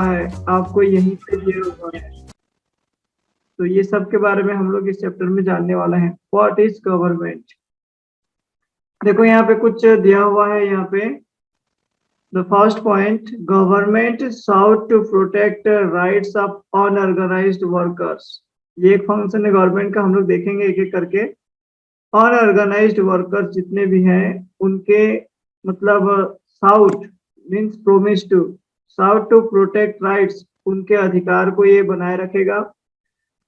है आपको यहीं पे दिया हुआ है। तो ये सब के बारे में हम लोग इस चैप्टर में जानने वाला है। What is government? देखो यहाँ पे कुछ दिया हुआ है। यहाँ पे the first point, government sought to protect rights of unorganised workers. ये एक फंक्शन है गवर्नमेंट का, हम लोग देखेंगे एक एक करके। अनऑर्गेनाइज्ड वर्कर्स जितने भी हैं उनके मतलब sought means promise to, sought to protect rights, उनके अधिकार को ये बनाए रखेगा।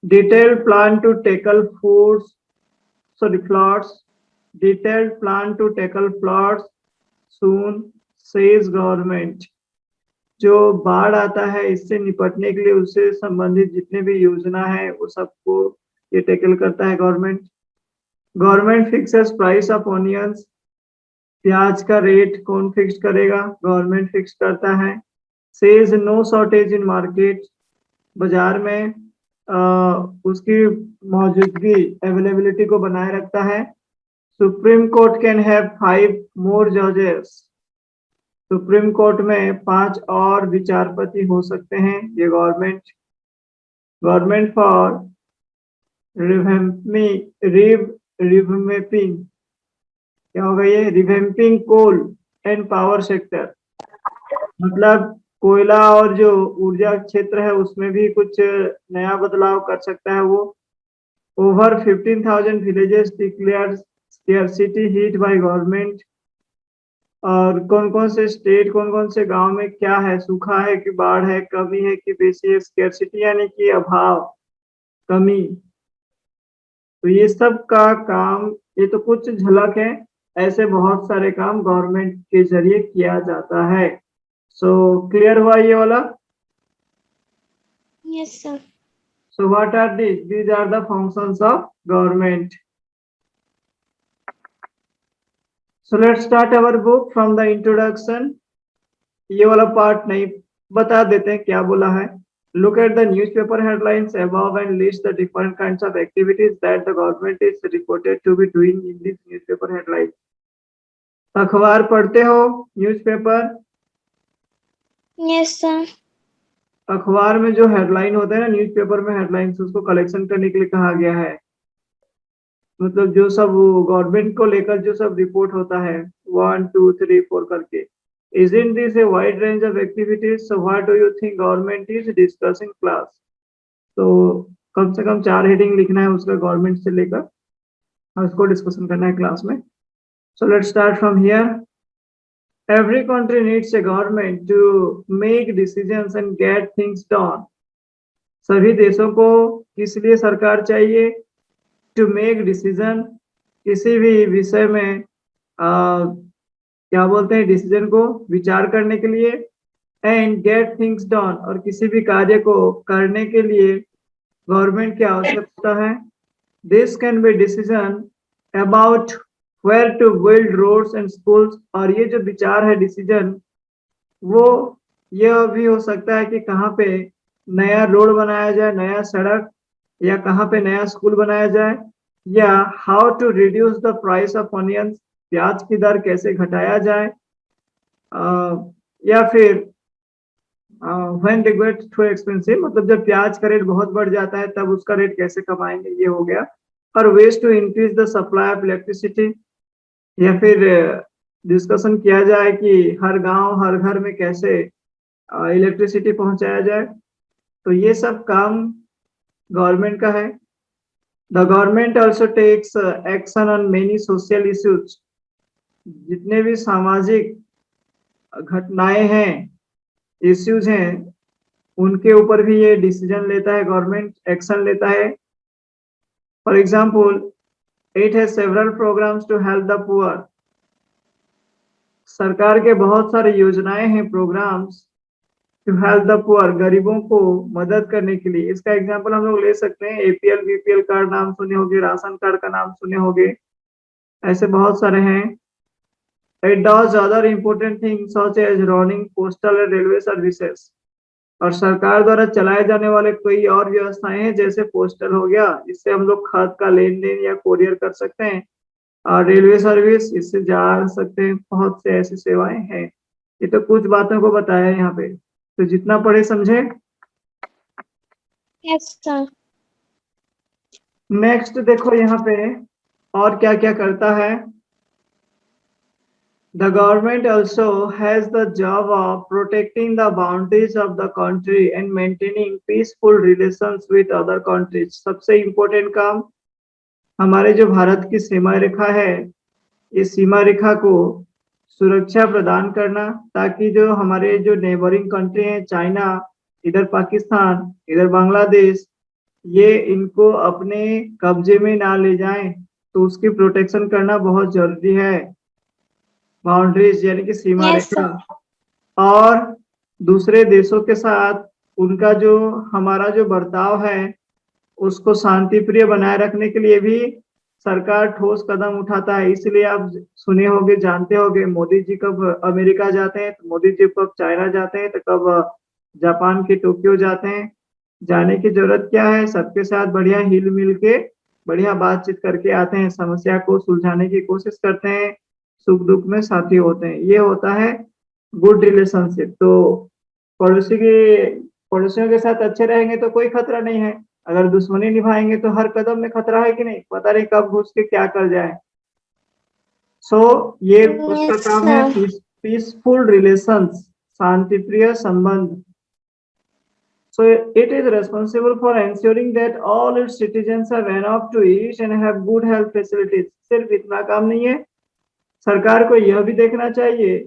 Detailed plan to tackle floods, detailed plan to tackle floods soon says government. जो बाढ़ आता है इससे निपटने के लिए उससे संबंधित जितने भी योजना है वो सबको ये टैकल करता है government. Government fixes price of onions, प्याज का रेट कौन फिक्स करेगा? गवर्नमेंट फिक्स करता है। Says no shortage in market, बाजार में उसकी मौजूदगी अवेलेबिलिटी को बनाए रखता है। Supreme court can have 5 more जजेस, सुप्रीम कोर्ट में 5 और विचारपति हो सकते हैं। ये गवर्नमेंट फॉर रिवैम्पिंग, क्या होगा ये? Revamping coal and power sector, मतलब कोयला और जो ऊर्जा क्षेत्र है उसमें भी कुछ नया बदलाव कर सकता है वो। Over 15,000 villages declared scarcity hit by government. और कौन कौन से स्टेट, कौन कौन से गांव में क्या है, सूखा है कि बाढ़ है, कमी है कि बेसी है? स्कैर्सिटी यानी कि अभाव, कमी। तो ये सब का काम, ये तो कुछ झलक है, ऐसे बहुत सारे काम गवर्नमेंट के जरिए किया जाता है। सो क्लियर हुआ ये वाला? Yes, sir. So what are these? These are the functions of government. So let's start our book from the introduction. ये वाला पार्ट नहीं, बता देते हैं क्या बोला है। Look at the newspaper headlines above and list the different kinds of activities that the government is reported to be doing in these newspaper headlines. अखबार पढ़ते हो? न्यूज़पेपर? Yes, sir. अखबार में जो हेडलाइन होता है ना, न्यूज़पेपर में हेडलाइंस, उसको कलेक्शन करने के लिए कहा गया है। मतलब जो सब गवर्नमेंट को लेकर जो सब रिपोर्ट होता है 1 2 3 4 करके। Isn't this a wide range of activities? So what do you think government is discussing class? तो कम से कम 4 हेडिंग लिखना है उसका गवर्नमेंट से लेकर, और उसको डिस्कशन करना है क्लास में। So let's start from here. Every country needs a government to make decisions and get things done. सभी देशों को किस लिए सरकार चाहिए? To make decision, किसी भी विषय में क्या बोलते हैं, डिसीजन को विचार करने के लिए। एंड गेट थिंग्स डन, और किसी भी कार्य को करने के लिए गवर्नमेंट की आवश्यकता है। This can be decision about where to build roads and schools, और ये जो विचार है डिसीजन, वो यह भी हो सकता है कि कहाँ पे नया रोड बनाया जाए, नया सड़क, या कहाँ पे नया स्कूल बनाया जाए, या how to reduce the price of onions, प्याज की दर कैसे घटाया जाए, या फिर when they get too expensive, मतलब जब प्याज का रेट बहुत बढ़ जाता है तब उसका रेट कैसे कमाएंगे, ये हो गया। और ways to increase the supply of electricity, या फिर डिस्कशन किया जाए कि हर गांव हर घर में कैसे इलेक्ट्रिसिटी पहुंचाया जाए। तो ये सब काम गवर्नमेंट का है। The government also takes action on many social issues, जितने भी सामाजिक घटनाएं हैं, इश्यूज हैं, उनके ऊपर भी ये डिसीजन लेता है, गवर्नमेंट एक्शन लेता है। For example, it has several programmes to help the poor, सरकार के बहुत सारे योजनाएं हैं, programmes to help the poor, गरीबों को मदद करने के लिए। इसका एग्जांपल हम लोग ले सकते हैं, एपीएल बीपीएल कार्ड नाम सुने होंगे, राशन कार्ड का नाम सुने होंगे, ऐसे बहुत सारे हैं। It does other important things such as running postal and railway services, और सरकार द्वारा चलाए जाने वाले कई और व्यवस्थाएं हैं, जैसे पोस्टल हो गया, इससे हम लोग खत का लेन देन या कोरियर कर सकते हैं, और रेलवे सर्विस, इससे जा सकते हैं, बहुत से ऐसी सेवाएं हैं। ये तो कुछ बातों को बताया है यहाँ पे। तो जितना पढ़े समझे। Yes sir. नेक्स्ट देखो यहाँ पे और क्या क्या करता है। The government also has the job of protecting the boundaries of the country and maintaining peaceful relations with other countries। सबसे इम्पोर्टेंट काम हमारे जो भारत की सीमा रेखा है, इस सीमा रेखा को सुरक्षा प्रदान करना, ताकि जो हमारे जो नेबरिंग कंट्री हैं, चाइना, इधर पाकिस्तान, इधर बांग्लादेश, ये इनको अपने कब्जे में ना ले जाएं, तो उसकी प्रोटेक्शन करना बहुत जरूरी है। बाउंड्रीज यानी कि सीमा यस रेखा। सर। और दूसरे देशों के साथ उनका जो हमारा जो बर्ताव है उसको शांति प्रिय बनाए रखने के लिए भी सरकार ठोस कदम उठाता है। इसलिए आप सुने होंगे, जानते होंगे, मोदी जी कब अमेरिका जाते हैं, तो मोदी जी कब चाइना जाते हैं, तो कब जापान के टोक्यो जाते हैं। जाने की जरूरत क्या है, सबके साथ बढ़िया हिल मिल के बढ़िया बातचीत करके आते हैं, समस्या को सुलझाने की कोशिश करते हैं, सुख दुख में साथी होते हैं। ये होता है गुड रिलेशनशिप। तो पड़ोसी के पड़ोसियों के साथ अच्छे रहेंगे तो कोई खतरा नहीं है, अगर दुश्मनी निभाएंगे तो हर कदम में खतरा है कि नहीं, पता नहीं कब घुस के क्या कर जाए। सो ये उसका यस काम है सर। पीसफुल रिलेशंस, शांति प्रिय संबंध। So it is responsible for ensuring that all its citizens are enough to eat and have good health facilities। सिर्फ इतना काम नहीं है, सरकार को यह भी देखना चाहिए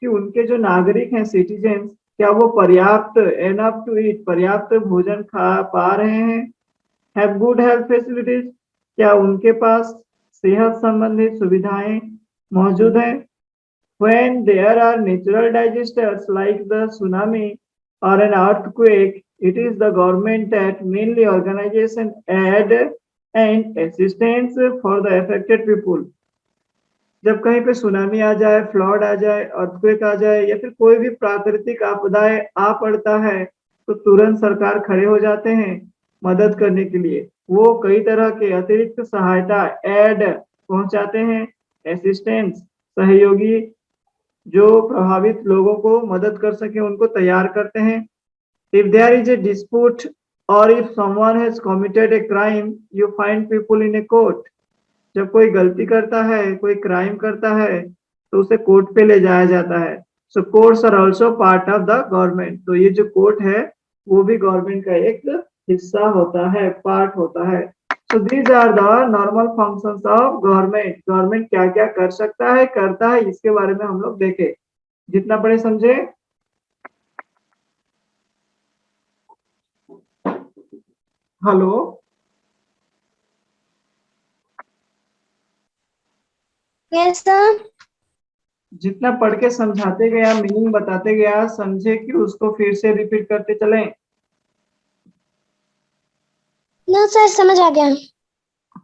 कि उनके जो नागरिक हैं, सिटीजन, क्या वो पर्याप्त एनफ टू ईट, पर्याप्त भोजन खा पा रहे हैं। हैव गुड हेल्थ फैसिलिटीज, क्या उनके पास सेहत संबंधित सुविधाएं मौजूद हैं। When there are natural disasters like the tsunami or an earthquake, it is the government that mainly organizes and aid and assistance for the affected people। जब कहीं पे सुनामी आ जाए, फ्लड आ जाए, अर्थक्वेक आ जाए, या फिर कोई भी प्राकृतिक आपदाएं आ पड़ता है, तो तुरंत सरकार खड़े हो जाते हैं मदद करने के लिए। वो कई तरह के अतिरिक्त सहायता, एड पहुंचाते हैं, असिस्टेंस, सहयोगी जो प्रभावित लोगों को मदद कर सके उनको तैयार करते हैं। If there is a dispute और if someone has committed a crime, you find people in a court. जब कोई गलती करता है, कोई क्राइम करता है, तो उसे कोर्ट पे ले जाया जाता है। So courts are also part of the government. तो ये जो कोर्ट है वो भी गवर्नमेंट का एक हिस्सा होता है, पार्ट होता है। So these are the normal functions of government. Government क्या क्या कर सकता है, करता है, इसके बारे में हम लोग देखें। जितना पढ़े समझे। Hello, yes sir. जितना पढ़ के समझाते गया, मीनिंग बताते गया, समझे कि उसको फिर से रिपीट करते चलें। नो सर, समझ आ गया।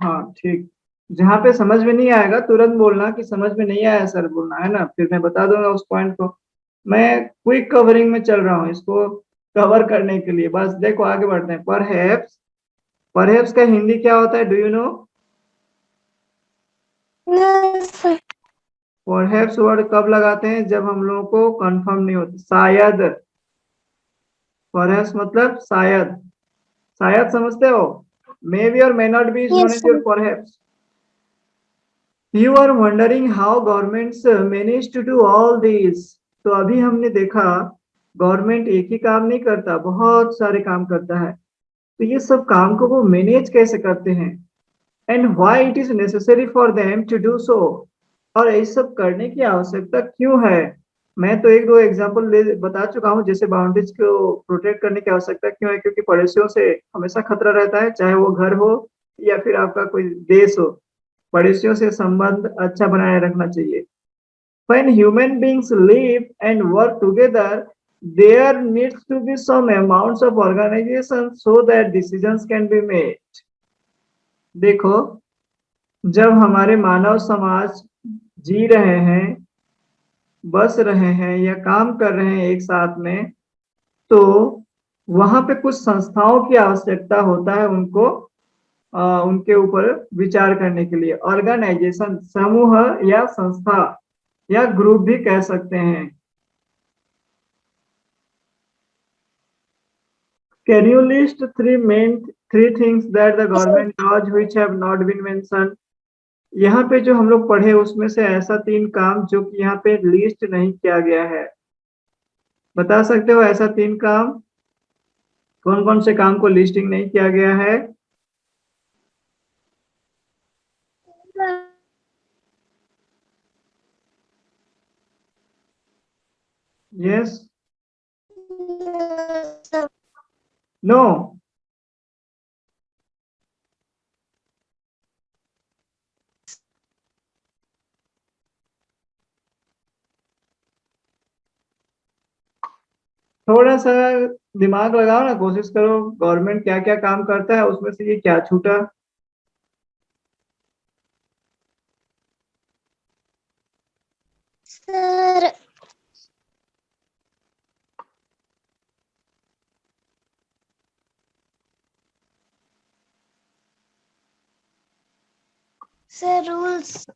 हाँ ठीक। जहाँ पे समझ में नहीं आएगा तुरंत बोलना कि समझ में नहीं आया सर, बोलना है ना, फिर मैं बता दूंगा उस पॉइंट को। मैं क्विक कवरिंग में चल रहा हूँ इसको कवर करने के लिए। बस देखो आगे बढ़ते हैं। परहैप्स, परहैप्स का हिंदी क्या होता है, do you know? No sir. Perhaps word कब लगाते हैं, जब हम लोगों को कंफर्म नहीं होता, शायद। परहैप्स मतलब शायद, शायद समझते हो। मे बी और may not be is known yes as your sir. Perhaps. You are wondering how governments manage to do all these। तो अभी हमने देखा गवर्नमेंट एक ही काम नहीं करता, बहुत सारे काम करता है। तो ये सब काम को वो मैनेज कैसे करते हैं, and why it is necessary for them to do so, और ये सब करने की आवश्यकता क्यों है। मैं तो एक दो एग्जांपल बता चुका हूँ, जैसे बाउंड्रीज को प्रोटेक्ट करने की आवश्यकता क्यों है, क्योंकि पड़ोसियों से हमेशा खतरा रहता है, चाहे वो घर हो या फिर आपका कोई देश हो। पड़ोसियों से संबंध अच्छा बनाए रखना चाहिए। When human beings live and work together, there needs to be some amounts of organization so that decisions can be made। देखो, जब हमारे मानव समाज जी रहे हैं, बस रहे हैं या काम कर रहे हैं एक साथ में, तो वहां पे कुछ संस्थाओं की आवश्यकता होता है उनको उनके ऊपर विचार करने के लिए। ऑर्गेनाइजेशन, समूह या संस्था या ग्रुप भी कह सकते हैं। Can you list three things that the government does which have not been mentioned? यहाँ पे जो हम लोग पढ़े उसमें से ऐसा 3 काम जो कि यहाँ पे लिस्ट नहीं किया गया है, बता सकते हो ऐसा 3 काम? कौन कौन से काम को लिस्टिंग नहीं किया गया है? Yes, no? थोड़ा सा दिमाग लगाओ ना, कोशिश करो गवर्नमेंट क्या क्या काम करता है उसमें से ये क्या छूटा? Sir sir rules.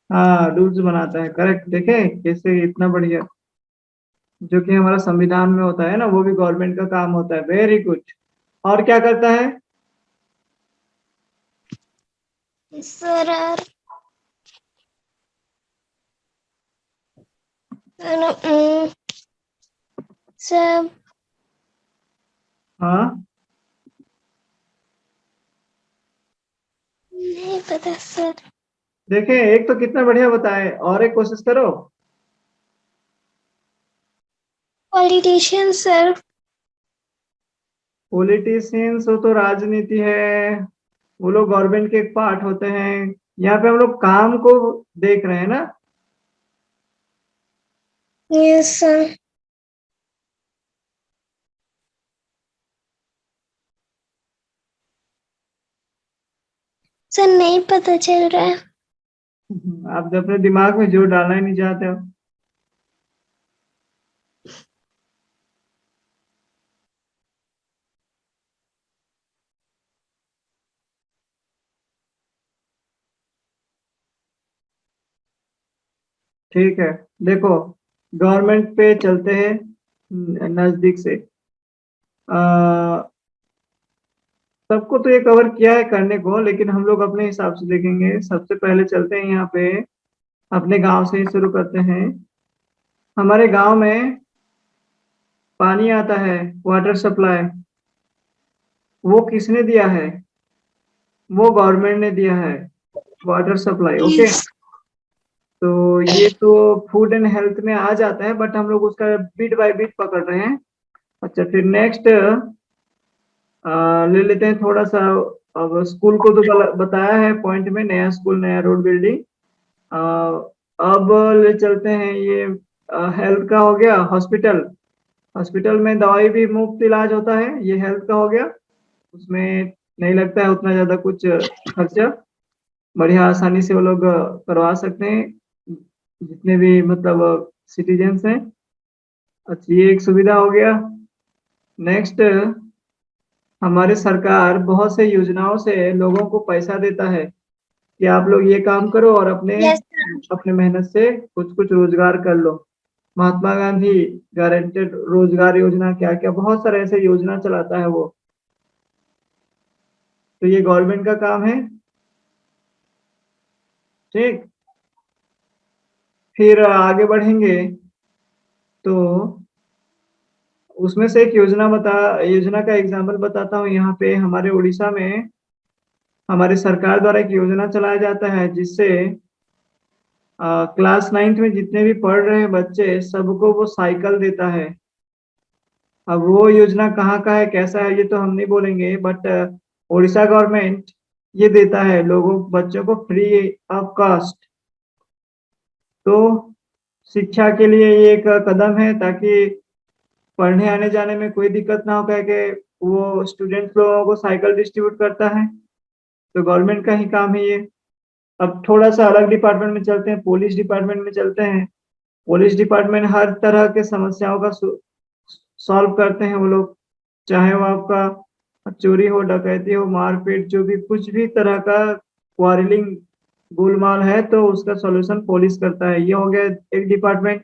हाँ, रूल्स बनाता है, करेक्ट। देखे कैसे इतना बढ़िया, जो कि हमारा संविधान में होता है ना, वो भी गवर्नमेंट का काम होता है। Very good. और क्या करता है? सर सर हाँ, नहीं पता सर। देखें एक तो कितना बढ़िया बताए, और एक कोशिश करो। Politician sir. पॉलिटिशियंस, वो तो राजनीति है, वो लोग गवर्नमेंट के एक पार्ट होते हैं। यहाँ पे हम लोग काम को देख रहे हैं ना। Yes sir. सर नहीं पता चल रहा है। आप तो अपने दिमाग में जोर डालना ही नहीं चाहते हो। ठीक है, देखो गवर्नमेंट पे चलते हैं नजदीक से। सबको तो ये कवर किया है करने को, लेकिन हम लोग अपने हिसाब से देखेंगे। सबसे पहले चलते हैं यहाँ पे, अपने गांव से ही शुरू करते हैं। हमारे गांव में पानी आता है, वाटर सप्लाई, वो किसने दिया है? वो गवर्नमेंट ने दिया है, वाटर सप्लाई। ओके, यस तो ये तो फूड एंड हेल्थ में आ जाता है, बट हम लोग उसका बिट बाय बिट पकड़ रहे हैं। अच्छा, फिर नेक्स्ट ले लेते हैं थोड़ा सा। अब स्कूल को तो बताया है पॉइंट में, नया स्कूल नया रोड बिल्डिंग। अब ले चलते हैं ये, हेल्थ का हो गया, हॉस्पिटल। हॉस्पिटल में दवाई भी मुफ्त इलाज होता है, ये हेल्थ का हो गया। उसमें नहीं लगता है उतना ज्यादा कुछ खर्चा, बढ़िया आसानी से वो लोग करवा सकते हैं, जितने भी मतलब सिटीजन्स हैं। अच्छा, ये एक सुविधा हो गया। नेक्स्ट, हमारे सरकार बहुत से योजनाओं से लोगों को पैसा देता है कि आप लोग ये काम करो और अपने यस अपने मेहनत से कुछ कुछ रोजगार कर लो। महात्मा गांधी गारंटेड रोजगार योजना, क्या क्या बहुत सारे ऐसे योजना चलाता है वो। तो ये गवर्नमेंट का काम है। ठीक, फिर आगे बढ़ेंगे तो उसमें से एक योजना का एग्जाम्पल बताता हूँ। यहाँ पे हमारे उड़ीसा में हमारे सरकार द्वारा एक योजना चलाया जाता है, जिससे क्लास 9th में जितने भी पढ़ रहे हैं बच्चे, सबको वो साइकिल देता है। अब वो योजना कहाँ का है, कैसा है, ये तो हम नहीं बोलेंगे, बट उड़ीसा गवर्नमेंट ये देता है लोगों बच्चों को फ्री ऑफ कॉस्ट। तो शिक्षा के लिए ये एक कदम है, ताकि पढ़ने आने जाने में कोई दिक्कत ना हो, कह के वो स्टूडेंट्स लोगों को साइकिल डिस्ट्रीब्यूट करता है। तो गवर्नमेंट का ही काम है ये। अब थोड़ा सा अलग डिपार्टमेंट में चलते हैं, पुलिस डिपार्टमेंट में चलते हैं। पुलिस डिपार्टमेंट हर तरह के समस्याओं का सॉल्व करते हैं वो लोग। चाहे वो आपका चोरी हो, डकैती हो, मारपीट, जो भी कुछ भी तरह का क्वारलिंग गोलमाल है, तो उसका सॉल्यूशन पुलिस करता है। ये हो गया एक डिपार्टमेंट।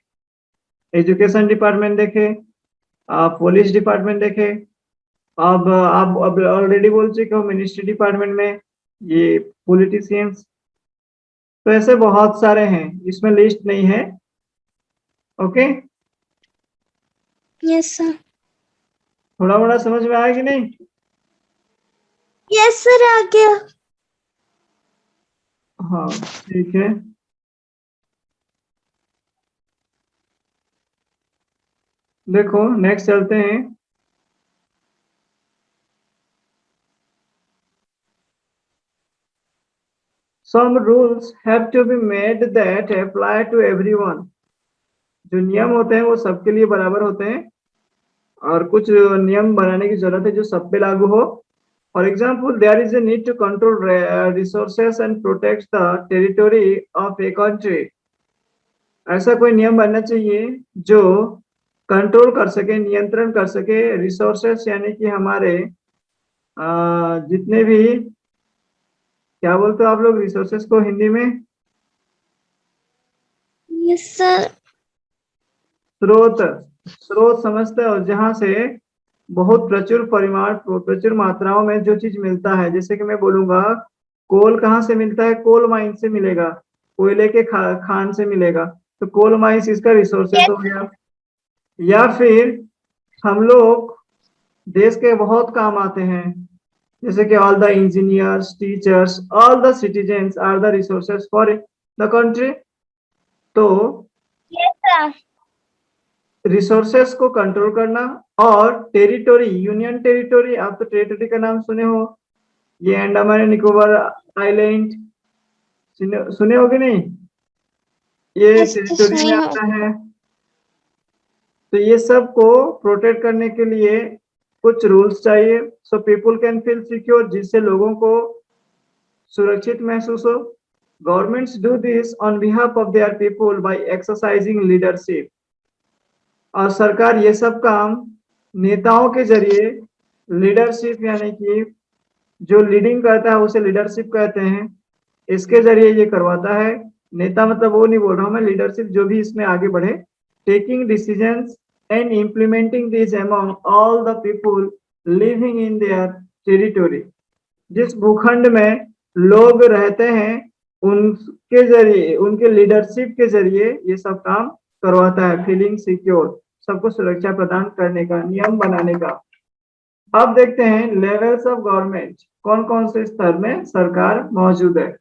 एजुकेशन डिपार्टमेंट देखे, आप पुलिस डिपार्टमेंट देखें, अब आप अब ऑलरेडी बोल चुके हो मिनिस्ट्री डिपार्टमेंट में ये पॉलिटिशियंस, तो ऐसे बहुत सारे हैं, इसमें लिस्ट नहीं है। Okay, Yes, sir. थोड़ा बड़ा समझ में आया कि नहीं? Yes, sir, आ गया। हाँ ठीक है, देखो नेक्स्ट चलते हैं। Some rules have to be made that apply to everyone. जो नियम होते हैं वो सबके लिए बराबर होते हैं, और कुछ नियम बनाने की जरूरत है जो सब पे लागू हो। For example, there is a need to control resources and protect the territory of a country. ऐसा कोई नियम बनना चाहिए जो कंट्रोल कर सके, नियंत्रण कर सके रिसोर्सेस, यानी कि हमारे जितने भी, क्या बोलते हो आप लोग रिसोर्सेस को हिंदी में? Yes, sir. स्रोत, स्रोत समझते हो, जहां से बहुत प्रचुर मात्राओं में जो चीज मिलता है। जैसे कि मैं बोलूंगा कोल कहाँ से मिलता है, कोल माइन से मिलेगा, कोयले के खान से मिलेगा, तो कोल माइंस इसका रिसोर्सेस हो गया। या फिर हम लोग देश के बहुत काम आते हैं, जैसे कि all the engineers, teachers, all the citizens are the resources for the country. तो Yes, sir. रिसोर्सेस को कंट्रोल करना, और टेरिटोरी, यूनियन टेरिटोरी, आप तो टेरिटोरी का नाम सुने हो, ये अंडमान एंड निकोबार आइलैंड सुने होगे नहीं, ये Yes, टेरिटोरी में सुनी हो। आता है। तो ये सब को प्रोटेक्ट करने के लिए कुछ रूल्स चाहिए, so people can feel secure, जिससे लोगों को सुरक्षित महसूस हो। Governments do this on behalf of their people by exercising leadership. और सरकार ये सब काम नेताओं के जरिए, लीडरशिप यानी कि जो लीडिंग करता है उसे लीडरशिप कहते हैं, इसके जरिए ये करवाता है। नेता मतलब वो नहीं बोल रहा हूं मैं, लीडरशिप जो भी इसमें आगे बढ़े, taking decisions and implementing this among all the people living in their territory. जिस भूखंड में लोग रहते हैं उनके जरिए, उनके लीडरशिप के जरिए ये सब काम करवाता है, फीलिंग सिक्योर, सबको सुरक्षा प्रदान करने का, नियम बनाने का। अब देखते हैं लेवल्स ऑफ गवर्नमेंट, कौन कौन से स्तर में सरकार मौजूद है,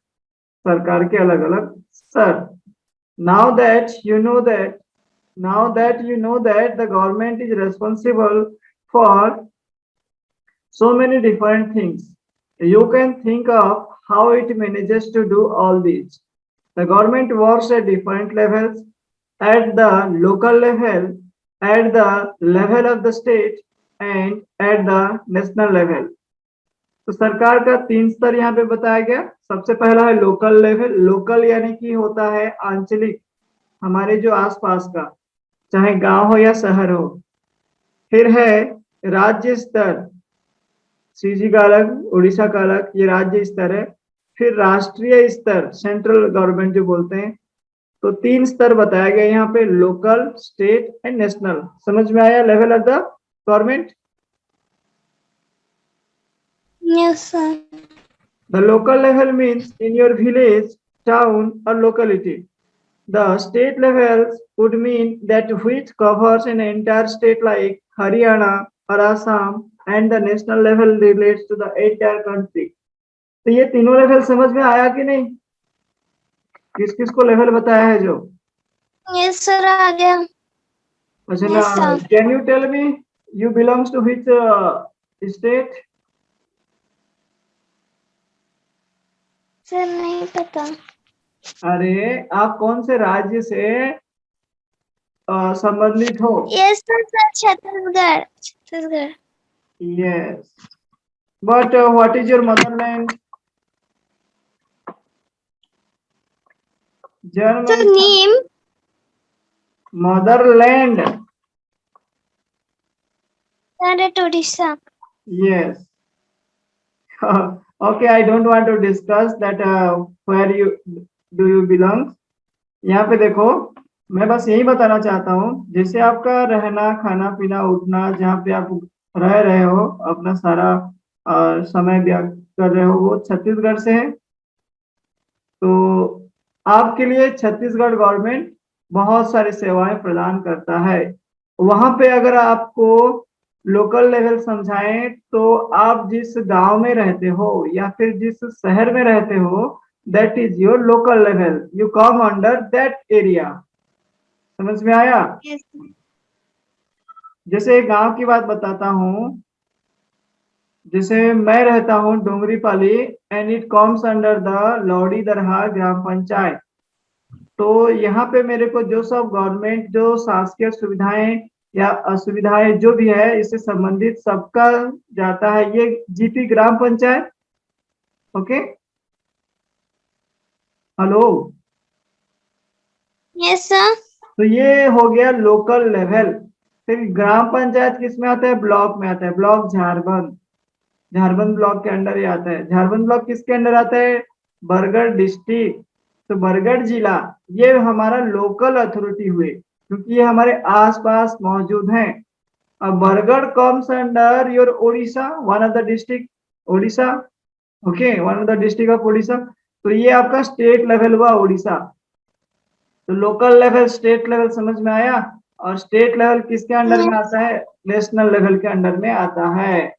सरकार के अलग अलग स्तर। Now that you know that the government is responsible for so many different things, you can think of how it manages to do all these. The government works at different levels, at the local level, at the level of the state, and at the national level. तो सरकार का 3 स्तर यहाँ पे बताया गया। सबसे पहला है लोकल लेवल। लोकल यानी कि होता है आंचलिक, हमारे जो आसपास का, चाहे गांव हो या शहर हो। फिर है राज्य स्तर, सीजी का अलग, उड़ीसा का अलग, ये राज्य स्तर है। फिर राष्ट्रीय स्तर, सेंट्रल गवर्नमेंट जो बोलते हैं। तो 3 स्तर बताया गया यहाँ पे, लोकल, स्टेट एंड नेशनल। समझ में आया level of the government? Yes, sir. The local level means in your village, town or locality. The state levels would mean that which covers an entire state like Haryana or Assam, and the national level relates to the entire country. तो ये तीनों level समझ में आया कि नहीं? किस किस को लेवल बताया है जो? Yes, sir, आ गया। अच्छा Yes, ना, sir. can you tell me you belongs to which state? Sir नहीं पता। अरे आप कौन से राज्य से संबंधित हो? Yes, sir, sir, Chhattisgarh. Chhattisgarh. Yes. But what is your motherland? जन्म Sir, name? Motherland. Sir, at Odisha. Yes. Okay, I don't want to discuss that where you do you belong. यहाँ पे देखो, मैं बस यही बताना चाहता हूँ, जैसे आपका रहना खाना पीना उठना जहाँ पे आप रह रहे हो, अपना सारा समय व्यक्त कर रहे हो, वो छत्तीसगढ़ से है। तो आपके लिए छत्तीसगढ़ गवर्नमेंट बहुत सारी सेवाएं प्रदान करता है। वहां पे अगर आपको लोकल लेवल समझाएं तो आप जिस गांव में रहते हो या फिर जिस शहर में रहते हो, that is your local level, you come under that area. समझ में आया? Yes. जैसे गांव की बात बताता हूँ, जैसे मैं रहता हूँ Dongripali and it comes under the Laudi Darha ग्राम पंचायत। तो यहाँ पे मेरे को जो सब गवर्नमेंट जो शासकीय सुविधाएं या असुविधाएं जो भी है इससे संबंधित सबका जाता है ये जीपी ग्राम panchayat. Okay, hello. Yes, sir. तो ये हो गया लोकल लेवल। फिर ग्राम पंचायत किस में आता है? ब्लॉक में आता है। ब्लॉक झारखंड, झारखंड ब्लॉक के अंडर ही आता है। झारखंड ब्लॉक किसके अंडर आता है? बरगढ़ डिस्ट्रिक्ट। तो बरगढ़ जिला ये हमारा लोकल अथॉरिटी हुए, क्योंकि ये हमारे आसपास मौजूद हैं। अब Bargarh comes under your Odisha, one of the district Odisha. Okay, one of the district of Odisha. तो ये आपका स्टेट लेवल हुआ ओडिशा। तो लोकल लेवल स्टेट लेवल समझ में आया? और स्टेट लेवल किसके अंडर में Yes. आता है? नेशनल लेवल के अंडर में आता है।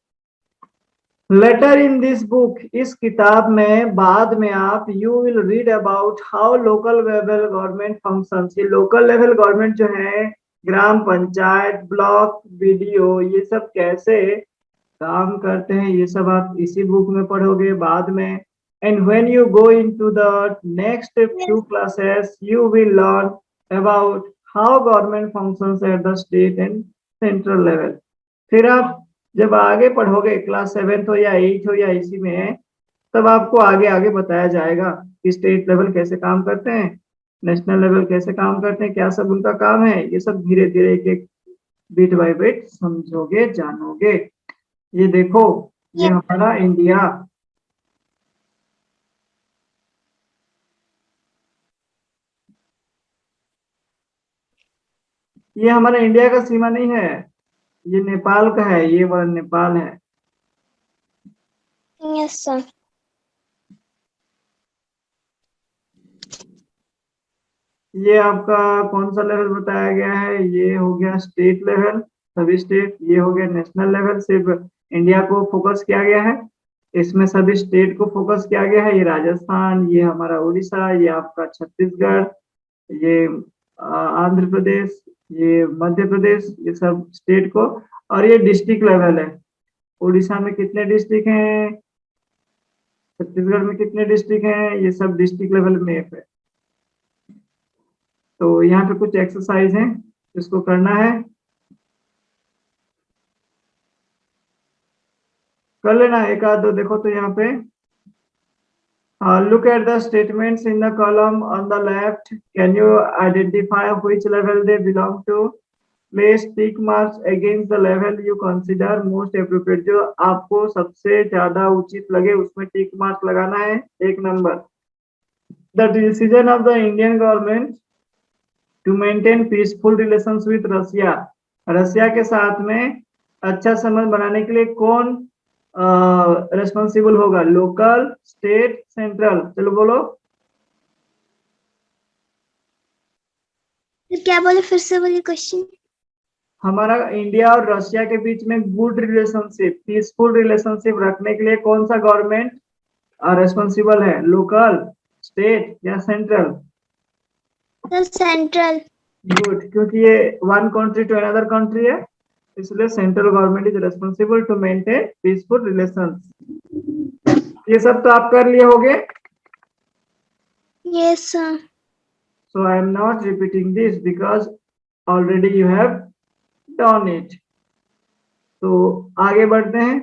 लेटर इन दिस बुक, इस किताब में बाद में आप you will read about how local level government functions. ये लोकल लेवल गवर्नमेंट जो है, ग्राम पंचायत ब्लॉक बीडीओ, ये सब कैसे काम करते हैं, ये सब आप इसी बुक में पढ़ोगे बाद में। And when you go into the next Yes. Few classes you will learn about how government functions at the state and central level. फिर आप जब आगे पढ़ोगे, क्लास 7 हो या 8 हो या इसी में है, तब आपको आगे आगे बताया जाएगा कि स्टेट लेवल कैसे काम करते हैं, नेशनल लेवल कैसे काम करते हैं, क्या सब उनका काम है। ये सब धीरे धीरे एक एक बिट बाय बिट समझोगे जानोगे। ये देखो, ये Yes. हमारा इंडिया, ये हमारा इंडिया का सीमा नहीं है, ये नेपाल का है, ये वाला नेपाल है। Yes, sir. ये आपका कौन सा लेवल बताया गया है? ये हो गया स्टेट लेवल, सभी स्टेट। ये हो गया नेशनल लेवल, सिर्फ इंडिया को फोकस किया गया है। इसमें सभी स्टेट को फोकस किया गया है। ये राजस्थान, ये हमारा उड़ीसा, ये आपका छत्तीसगढ़, ये आंध्र प्रदेश, ये मध्य प्रदेश, ये सब स्टेट को। और ये डिस्ट्रिक्ट लेवल है। उड़ीसा में कितने डिस्ट्रिक्ट हैं, छत्तीसगढ़ में कितने डिस्ट्रिक्ट हैं, ये सब डिस्ट्रिक्ट लेवल में है। तो यहाँ पे कुछ एक्सरसाइज है, इसको करना है, कर लेना एक आध दो। देखो तो यहाँ पे look at the statements in the column on the left. Can you identify which level they belong to? Place tick marks against the level you consider most appropriate. जो आपको सबसे ज्यादा उचित लगे उसमें टिक मार्क लगाना है। एक number, the decision of the Indian government to maintain peaceful relations with Russia. रसिया के साथ में अच्छा संबंध बनाने के लिए कौन रेस्पॉन्सिबल होगा? Local, state, central? चलो बोलो। क्या बोले? फिर से बोलिए क्वेश्चन। हमारा इंडिया और रशिया के बीच में गुड रिलेशनशिप, पीसफुल रिलेशनशिप रखने के लिए कौन सा गवर्नमेंट रेस्पॉन्सिबल है? लोकल, स्टेट या सेंट्रल? सेंट्रल। गुड, क्योंकि ये one country to another country है, इसलिए central government is responsible to maintain peaceful relations. ये सब तो आप कर लिए होगे। Yes sir. So I am not repeating this because already you have done it. तो आगे बढ़ते हैं।